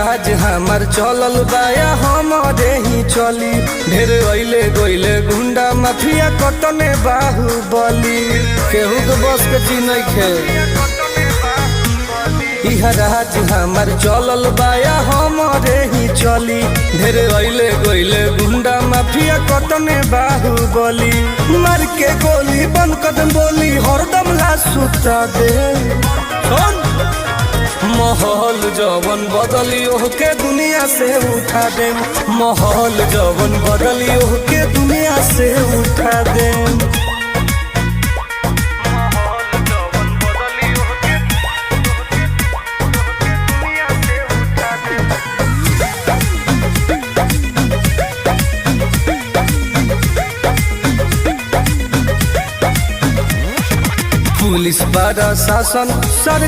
राज हमार चलल बाया हमारे ही चली ढेर अइले गइले गुंडा माफिया कटने बाहुबली केहू के बस के चीज नइखे। इहा राज हमार चलल बाया हमारे ही चली ढेर अइले गइले गुंडा माफिया कटने बाहुबली मार के गोली बंद कदम बोली हरदम ला सुता दे। माहौल जवन बदलियो के दुनिया से उठा दे माहौल जवन बदलियो के दुनिया से उठा दे। पुलिस प्रशासन सर